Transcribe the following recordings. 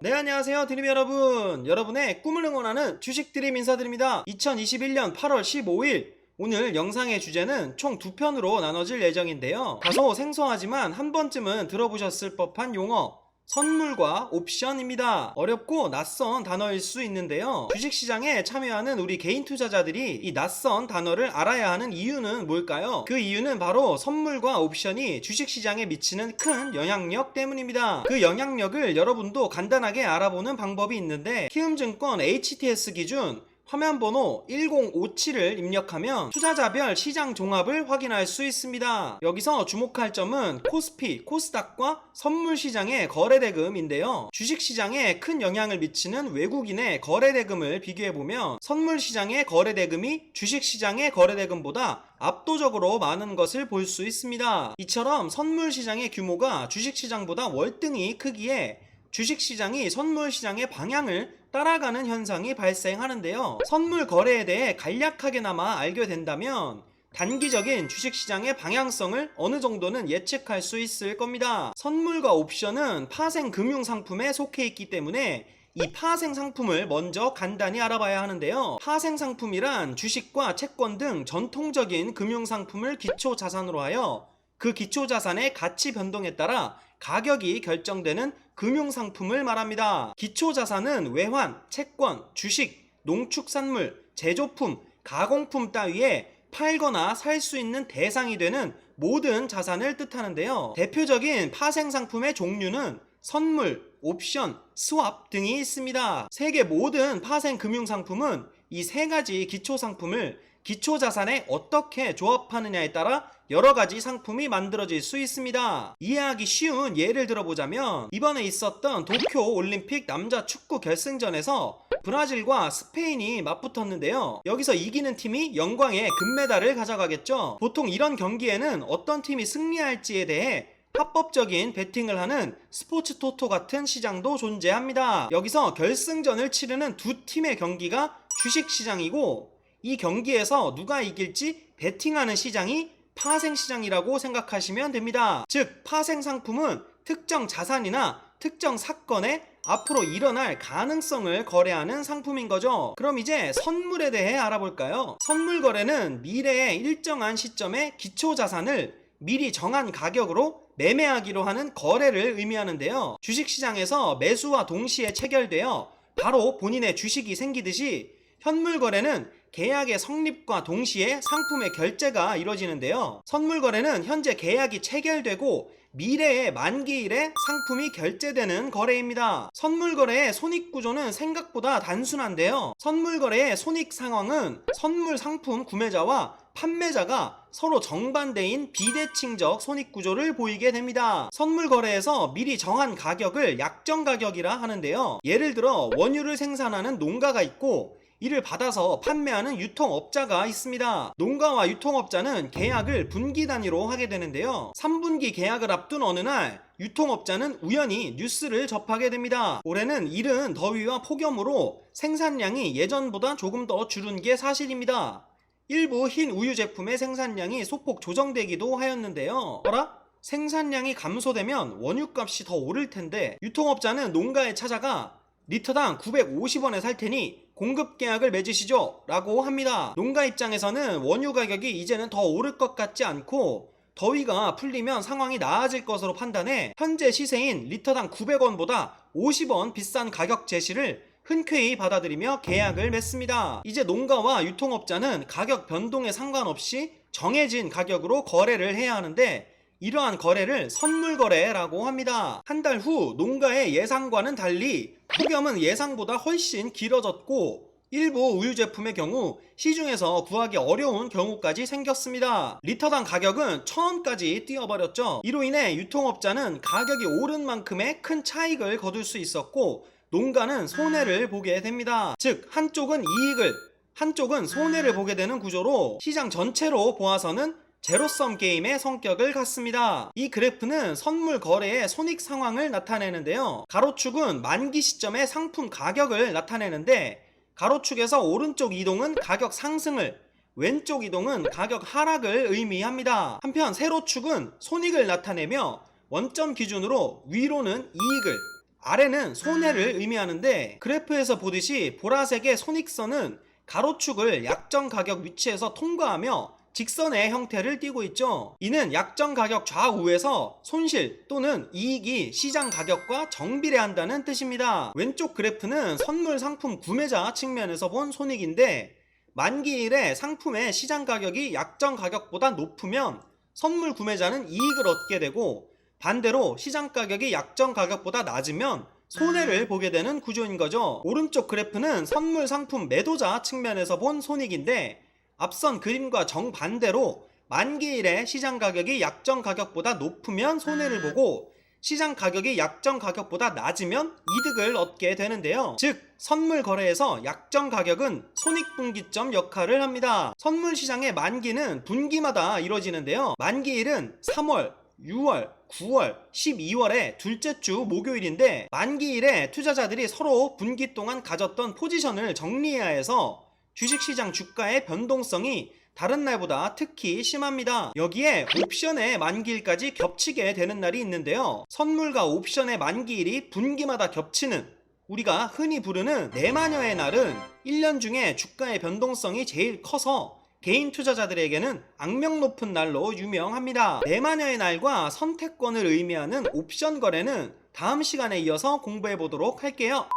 네, 안녕하세요 드림 여러분. 여러분의 꿈을 응원하는 주식드림 인사드립니다. 2021년 8월 15일 오늘 영상의 주제는 총 2편으로 나눠질 예정인데요. 다소 생소하지만 한 번쯤은 들어보셨을 법한 용어, 선물과 옵션입니다. 어렵고 낯선 단어일 수 있는데요. 주식시장에 참여하는 우리 개인 투자자들이 이 낯선 단어를 알아야 하는 이유는 뭘까요? 그 이유는 바로 선물과 옵션이 주식시장에 미치는 큰 영향력 때문입니다. 그 영향력을 여러분도 간단하게 알아보는 방법이 있는데, 키움증권 HTS 기준 화면번호 1057을 입력하면 투자자별 시장 종합을 확인할 수 있습니다. 여기서 주목할 점은 코스피, 코스닥과 선물시장의 거래대금인데요. 주식시장에 큰 영향을 미치는 외국인의 거래대금을 비교해보면 선물시장의 거래대금이 주식시장의 거래대금보다 압도적으로 많은 것을 볼 수 있습니다. 이처럼 선물시장의 규모가 주식시장보다 월등히 크기에 주식시장이 선물시장의 방향을 따라가는 현상이 발생하는데요. 선물 거래에 대해 간략하게나마 알게 된다면 단기적인 주식시장의 방향성을 어느 정도는 예측할 수 있을 겁니다. 선물과 옵션은 파생 금융상품에 속해 있기 때문에 이 파생 상품을 먼저 간단히 알아봐야 하는데요. 파생 상품이란 주식과 채권 등 전통적인 금융상품을 기초자산으로 하여 그 기초자산의 가치 변동에 따라 가격이 결정되는 금융상품을 말합니다. 기초자산은 외환, 채권, 주식, 농축산물, 제조품, 가공품 따위에 팔거나 살 수 있는 대상이 되는 모든 자산을 뜻하는데요. 대표적인 파생상품의 종류는 선물, 옵션, 스왑 등이 있습니다. 세계 모든 파생 금융상품은 이 세 가지 기초상품을 기초자산에 어떻게 조합하느냐에 따라 여러가지 상품이 만들어질 수 있습니다. 이해하기 쉬운 예를 들어보자면, 이번에 있었던 도쿄 올림픽 남자 축구 결승전에서 브라질과 스페인이 맞붙었는데요. 여기서 이기는 팀이 영광의 금메달을 가져가겠죠. 보통 이런 경기에는 어떤 팀이 승리할지에 대해 합법적인 베팅을 하는 스포츠 토토 같은 시장도 존재합니다. 여기서 결승전을 치르는 두 팀의 경기가 주식시장이고, 이 경기에서 누가 이길지 베팅하는 시장이 파생시장이라고 생각하시면 됩니다. 즉, 파생상품은 특정 자산이나 특정 사건에 앞으로 일어날 가능성을 거래하는 상품인 거죠. 그럼 이제 선물에 대해 알아볼까요? 선물 거래는 미래의 일정한 시점에 기초자산을 미리 정한 가격으로 매매하기로 하는 거래를 의미하는데요. 주식시장에서 매수와 동시에 체결되어 바로 본인의 주식이 생기듯이 현물 거래는 계약의 성립과 동시에 상품의 결제가 이루어지는데요. 선물 거래는 현재 계약이 체결되고 미래의 만기일에 상품이 결제되는 거래입니다. 선물 거래의 손익 구조는 생각보다 단순한데요. 선물 거래의 손익 상황은 선물 상품 구매자와 판매자가 서로 정반대인 비대칭적 손익 구조를 보이게 됩니다. 선물 거래에서 미리 정한 가격을 약정 가격이라 하는데요. 예를 들어 원유를 생산하는 농가가 있고 이를 받아서 판매하는 유통업자가 있습니다. 농가와 유통업자는 계약을 분기 단위로 하게 되는데요. 3분기 계약을 앞둔 어느 날 유통업자는 우연히 뉴스를 접하게 됩니다. 올해는 이른 더위와 폭염으로 생산량이 예전보다 조금 더 줄은 게 사실입니다. 일부 흰 우유 제품의 생산량이 소폭 조정되기도 하였는데요. 생산량이 감소되면 원유값이 더 오를 텐데 유통업자는 농가에 찾아가 리터당 950원에 살 테니 공급 계약을 맺으시죠 라고 합니다. 농가 입장에서는 원유 가격이 이제는 더 오를 것 같지 않고 더위가 풀리면 상황이 나아질 것으로 판단해 현재 시세인 리터당 900원보다 50원 비싼 가격 제시를 흔쾌히 받아들이며 계약을 맺습니다. 이제 농가와 유통업자는 가격 변동에 상관없이 정해진 가격으로 거래를 해야 하는데, 이러한 거래를 선물거래라고 합니다. 한 달 후 농가의 예상과는 달리 폭염은 예상보다 훨씬 길어졌고 일부 우유 제품의 경우 시중에서 구하기 어려운 경우까지 생겼습니다. 리터당 가격은 1000원까지 뛰어버렸죠. 이로 인해 유통업자는 가격이 오른 만큼의 큰 차익을 거둘 수 있었고 농가는 손해를 보게 됩니다. 즉, 한쪽은 이익을, 한쪽은 손해를 보게 되는 구조로 시장 전체로 보아서는 제로섬 게임의 성격을 갖습니다. 이 그래프는 선물 거래의 손익 상황을 나타내는데요. 가로축은 만기 시점의 상품 가격을 나타내는데, 가로축에서 오른쪽 이동은 가격 상승을, 왼쪽 이동은 가격 하락을 의미합니다. 한편 세로축은 손익을 나타내며 원점 기준으로 위로는 이익을, 아래는 손해를 의미하는데, 그래프에서 보듯이 보라색의 손익선은 가로축을 약정 가격 위치에서 통과하며 직선의 형태를 띠고 있죠. 이는 약정 가격 좌우에서 손실 또는 이익이 시장 가격과 정비례한다는 뜻입니다. 왼쪽 그래프는 선물 상품 구매자 측면에서 본 손익인데, 만기일에 상품의 시장 가격이 약정 가격보다 높으면 선물 구매자는 이익을 얻게 되고, 반대로 시장 가격이 약정 가격보다 낮으면 손해를 보게 되는 구조인 거죠. 오른쪽 그래프는 선물 상품 매도자 측면에서 본 손익인데, 앞선 그림과 정반대로 만기일에 시장 가격이 약정 가격보다 높으면 손해를 보고 시장 가격이 약정 가격보다 낮으면 이득을 얻게 되는데요. 즉 선물 거래에서 약정 가격은 손익분기점 역할을 합니다. 선물 시장의 만기는 분기마다 이루어지는데요. 만기일은 3월, 6월, 9월, 12월의 둘째 주 목요일인데, 만기일에 투자자들이 서로 분기 동안 가졌던 포지션을 정리해야 해서 주식시장 주가의 변동성이 다른 날보다 특히 심합니다. 여기에 옵션의 만기일까지 겹치게 되는 날이 있는데요. 선물과 옵션의 만기일이 분기마다 겹치는, 우리가 흔히 부르는 내마녀의 날은 1년 중에 주가의 변동성이 제일 커서 개인 투자자들에게는 악명 높은 날로 유명합니다. 내마녀의 날과 선택권을 의미하는 옵션 거래는 다음 시간에 이어서 공부해 보도록 할게요.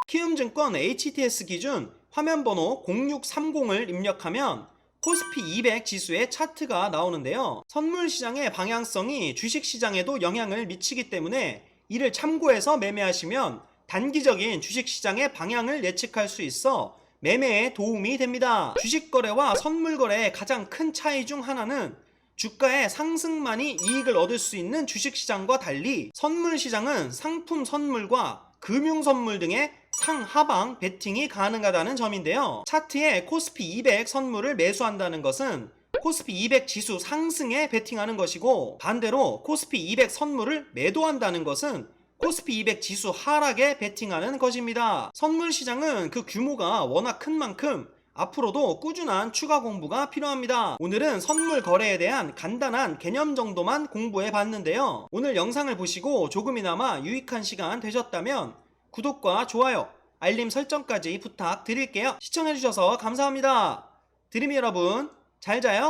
키움증권 HTS 기준 화면번호 0630을 입력하면 코스피 200 지수의 차트가 나오는데요. 선물시장의 방향성이 주식시장에도 영향을 미치기 때문에 이를 참고해서 매매하시면 단기적인 주식시장의 방향을 예측할 수 있어 매매에 도움이 됩니다. 주식거래와 선물거래의 가장 큰 차이 중 하나는 주가의 상승만이 이익을 얻을 수 있는 주식시장과 달리 선물시장은 상품 선물과 금융선물 등의 상하방 베팅이 가능하다는 점인데요. 차트에 코스피 200 선물을 매수한다는 것은 코스피 200 지수 상승에 베팅하는 것이고, 반대로 코스피 200 선물을 매도한다는 것은 코스피 200 지수 하락에 베팅하는 것입니다. 선물 시장은 그 규모가 워낙 큰 만큼 앞으로도 꾸준한 추가 공부가 필요합니다. 오늘은 선물 거래에 대한 간단한 개념 정도만 공부해 봤는데요. 오늘 영상을 보시고 조금이나마 유익한 시간 되셨다면 구독과 좋아요, 알림 설정까지 부탁드릴게요. 시청해주셔서 감사합니다. 드림이 여러분, 잘 자요.